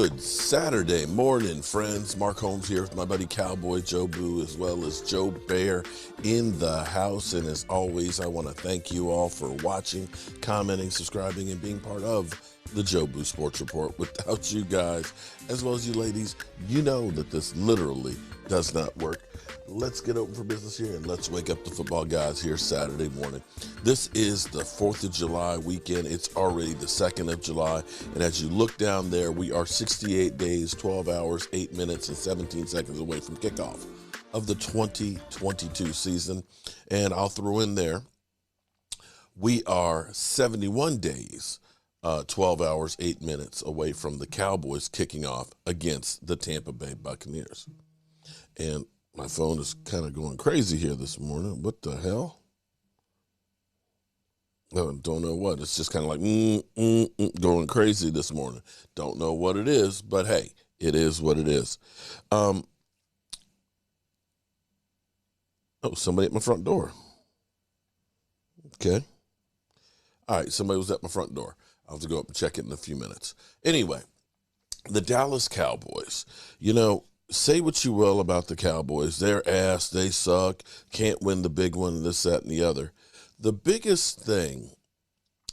Good Saturday morning, friends. Mark Holmes here with my buddy Cowboy Joe Boo, as well as Joe Bear in the house. And as always, I want to thank you all for watching, commenting, subscribing, and being part of the Joe Boo Sports Report. Without you guys, as well as you ladies, you know that this literally does not work. Let's get open for business here and let's wake up the football guys here Saturday morning. This is the 4th of July weekend. It's already the 2nd of July. And as you look down there, we are 68 days, 12 hours, 8 minutes, and 17 seconds away from kickoff of the 2022 season. And I'll throw in there, we are 71 days, 12 hours, 8 minutes away from the Cowboys kicking off against the Tampa Bay Buccaneers. And my phone is kind of going crazy here this morning. What the hell? I don't know what. It's just kind of like going crazy this morning. Don't know what it is, but hey, it is what it is. Oh, somebody at my front door. Okay. All right, somebody was at my front door. I'll have to go up and check it in a few minutes. Anyway, the Dallas Cowboys, say what you will about the Cowboys. They're ass, they suck, can't win the big one, this, that, and the other. The biggest thing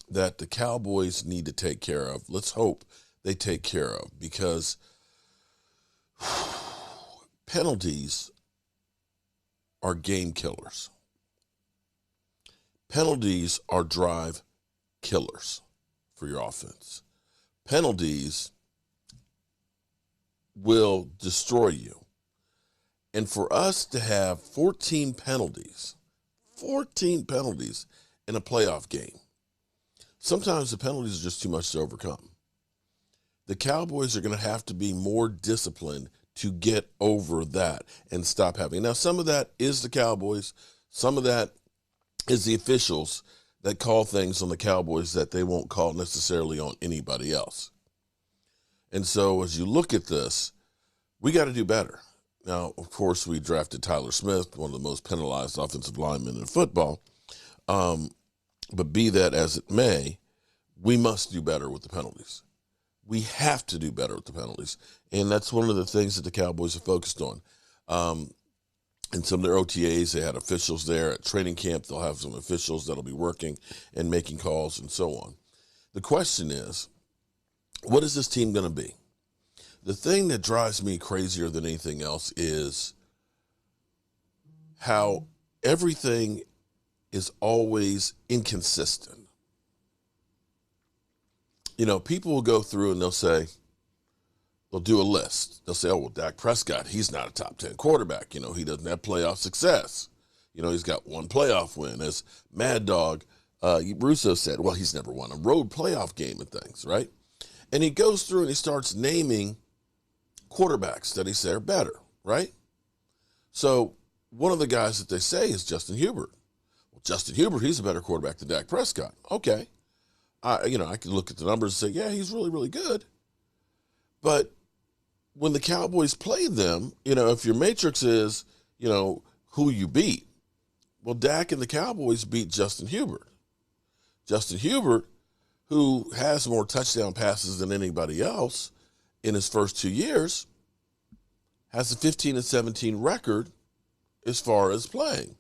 that the Cowboys need to take care of, let's hope they take care of, because penalties are game killers. Penalties are drive killers for your offense. Penalties will destroy you. And for us to have 14 penalties in a playoff game, sometimes the penalties are just too much to overcome. The Cowboys are going to have to be more disciplined to get over that and stop having. Now, some of that is the Cowboys. Some of that is the officials that call things on the Cowboys that they won't call necessarily on anybody else. And so as you look at this, we got to do better. Now, of course, we drafted Tyler Smith, one of the most penalized offensive linemen in football. But be that as it may, we must do better with the penalties. We have to do better with the penalties. And that's one of the things that the Cowboys are focused on. In some of their OTAs, they had officials there. At training camp, they'll have some officials that'll be working and making calls and so on. The question is, what is this team going to be? The thing that drives me crazier than anything else is how everything is always inconsistent. People will go through and they'll do a list. They'll say, oh, well, Dak Prescott, he's not a top 10 quarterback. He doesn't have playoff success. He's got one playoff win. As Mad Dog Russo said, well, he's never won a road playoff game and things, right? And he goes through and he starts naming quarterbacks that he say are better, right? So one of the guys that they say is Justin Herbert. Well, Justin Herbert, he's a better quarterback than Dak Prescott. Okay. I can look at the numbers and say, yeah, he's really, really good. But when the Cowboys played them, if your matrix is, who you beat, well, Dak and the Cowboys beat Justin Herbert. Justin Herbert, who has more touchdown passes than anybody else in his first 2 years, has a 15-17 record as far as playing.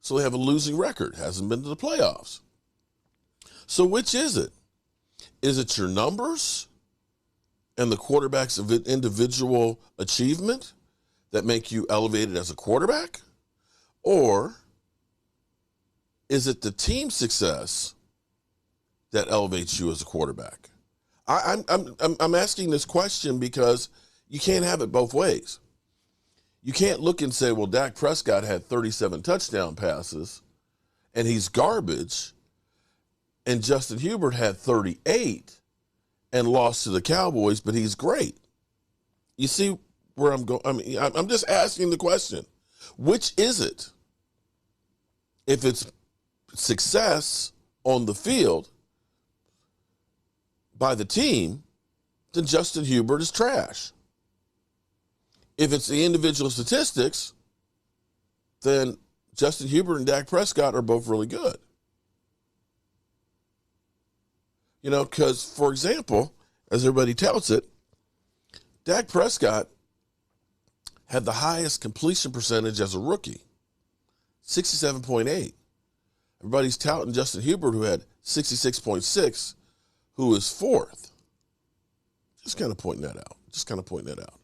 So they have a losing record, hasn't been to the playoffs. So which is it? Is it your numbers and the quarterback's individual achievement that make you elevated as a quarterback? Or is it the team success that elevates you as a quarterback? I'm asking this question because you can't have it both ways. You can't look and say, well, Dak Prescott had 37 touchdown passes and he's garbage, and Justin Herbert had 38 and lost to the Cowboys, but he's great. You see where I'm going? I'm just asking the question. Which is it? If it's success on the field by the team, then Justin Herbert is trash. If it's the individual statistics, then Justin Herbert and Dak Prescott are both really good. Because, for example, as everybody tells it, Dak Prescott had the highest completion percentage as a rookie, 67.8. Everybody's touting Justin Herbert, who had 66.6, who is fourth. Just kind of pointing that out.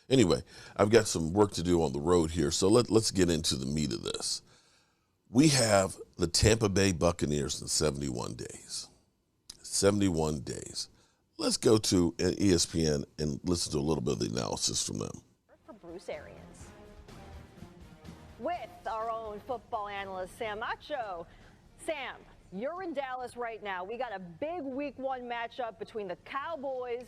Anyway, I've got some work to do on the road here, so let's get into the meat of this. We have the Tampa Bay Buccaneers in 71 days. 71 days. Let's go to ESPN and listen to a little bit of the analysis from them. For Bruce Arians. With our own football analyst, Sam Macho. Sam, you're in Dallas right now. We got a big week 1 matchup between the Cowboys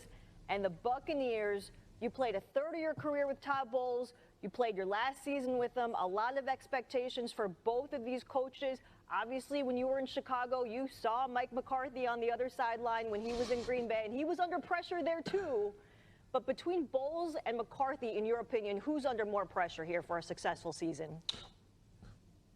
and the Buccaneers. You played a third of your career with Todd Bowles. You played your last season with them. A lot of expectations for both of these coaches. Obviously, when you were in Chicago, you saw Mike McCarthy on the other sideline when he was in Green Bay, and he was under pressure there too. But between Bowles and McCarthy, in your opinion, who's under more pressure here for a successful season?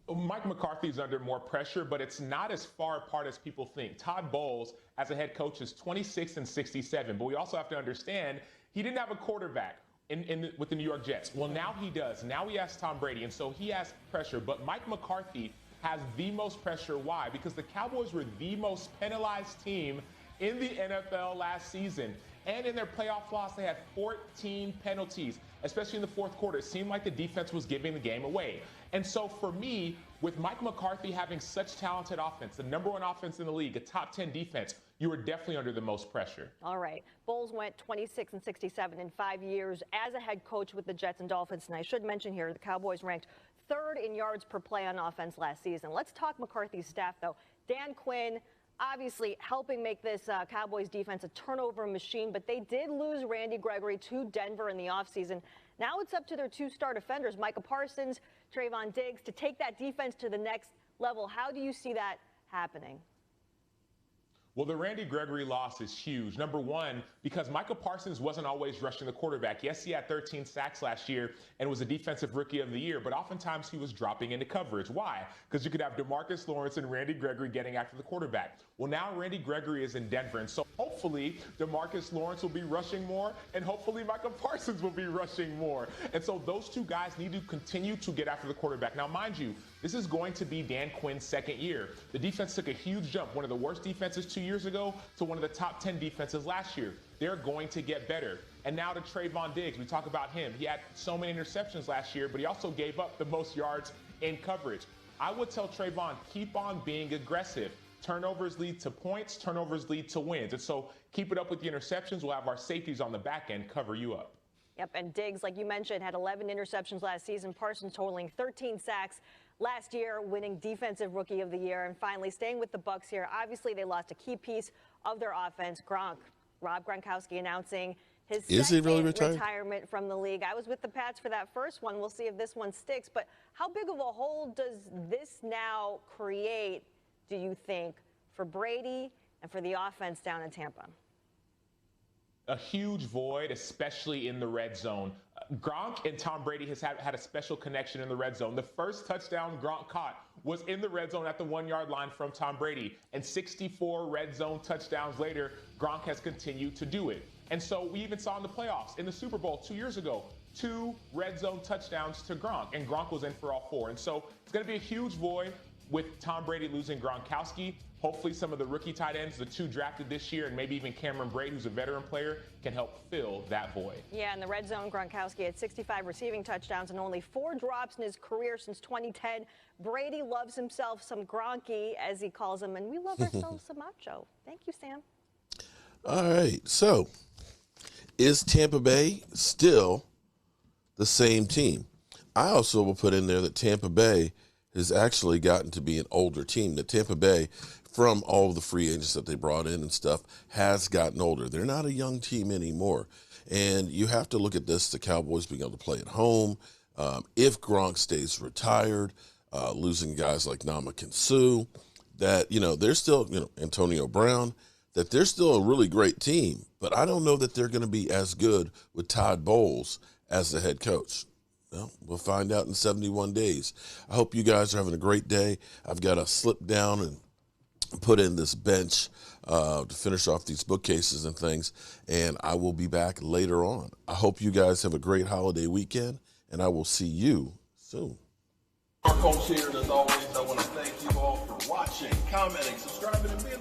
Mike McCarthy's under more pressure, but it's not as far apart as people think. Todd Bowles, as a head coach, is 26 and 67, but we also have to understand he didn't have a quarterback with the New York Jets. Well, now he does. Now he has Tom Brady, and so he has pressure. But Mike McCarthy has the most pressure. Why? Because the Cowboys were the most penalized team in the NFL last season. And in their playoff loss, they had 14 penalties, especially in the fourth quarter. It seemed like the defense was giving the game away. And so for me, with Mike McCarthy having such talented offense, the #1 offense in the league, a top 10 defense, you were definitely under the most pressure. All right. Bowles went 26 and 67 in 5 years as a head coach with the Jets and Dolphins. And I should mention here, the Cowboys ranked 3rd in yards per play on offense last season. Let's talk McCarthy's staff, though. Dan Quinn, obviously helping make this Cowboys defense a turnover machine, but they did lose Randy Gregory to Denver in the offseason. Now it's up to their 2-star defenders, Micah Parsons, Trayvon Diggs, to take that defense to the next level. How do you see that happening? Well, the Randy Gregory loss is huge. Number one, because Micah Parsons wasn't always rushing the quarterback. Yes, he had 13 sacks last year and was a defensive rookie of the year, but oftentimes he was dropping into coverage. Why? Because you could have DeMarcus Lawrence and Randy Gregory getting after the quarterback. Well, now Randy Gregory is in Denver, and so hopefully DeMarcus Lawrence will be rushing more, and hopefully Micah Parsons will be rushing more. And so those two guys need to continue to get after the quarterback. Now, mind you, this is going to be Dan Quinn's second year. The defense took a huge jump, one of the worst defenses 2 years ago to one of the top 10 defenses last year. They're going to get better. And now to Trayvon Diggs, we talk about him. He had so many interceptions last year, but he also gave up the most yards in coverage. I would tell Trayvon, keep on being aggressive. Turnovers lead to points, turnovers lead to wins. And so keep it up with the interceptions. We'll have our safeties on the back end cover you up. Yep, and Diggs, like you mentioned, had 11 interceptions last season. Parsons totaling 13 sacks last year, winning Defensive Rookie of the Year. And finally, staying with the Bucs here, obviously they lost a key piece of their offense. Rob Gronkowski announcing his retirement from the league. I was with the Pats for that first one. We'll see if this one sticks. But how big of a hole does this now create, do you think, for Brady and for the offense down in Tampa? A huge void, especially in the red zone. Gronk and Tom Brady has had a special connection in the red zone. The first touchdown Gronk caught was in the red zone at the 1-yard line from Tom Brady. And 64 red zone touchdowns later, Gronk has continued to do it. And so we even saw in the playoffs, in the Super Bowl 2 years ago, 2 red zone touchdowns to Gronk, and Gronk was in for all 4. And so it's going to be a huge void with Tom Brady losing Gronkowski. Hopefully some of the rookie tight ends, the 2 drafted this year, and maybe even Cameron Brate, who's a veteran player, can help fill that void. Yeah, in the red zone, Gronkowski had 65 receiving touchdowns and only 4 drops in his career since 2010. Brady loves himself some Gronky, as he calls him, and we love ourselves some Macho. Thank you, Sam. All right, so is Tampa Bay still the same team? I also will put in there that Tampa Bay has actually gotten to be an older team. That Tampa Bay, from all of the free agents that they brought in and stuff, has gotten older. They're not a young team anymore. And you have to look at this, the Cowboys being able to play at home. If Gronk stays retired, losing guys like Ndamukong Suh, that, they're still, Antonio Brown, that they're still a really great team. But I don't know that they're going to be as good with Todd Bowles as the head coach. Well, we'll find out in 71 days. I hope you guys are having a great day. I've got to slip down and put in this bench to finish off these bookcases and things, and I will be back later on. I hope you guys have a great holiday weekend, and I will see you soon. Our coach here, and as always, I want to thank you all for watching, commenting, subscribing, and being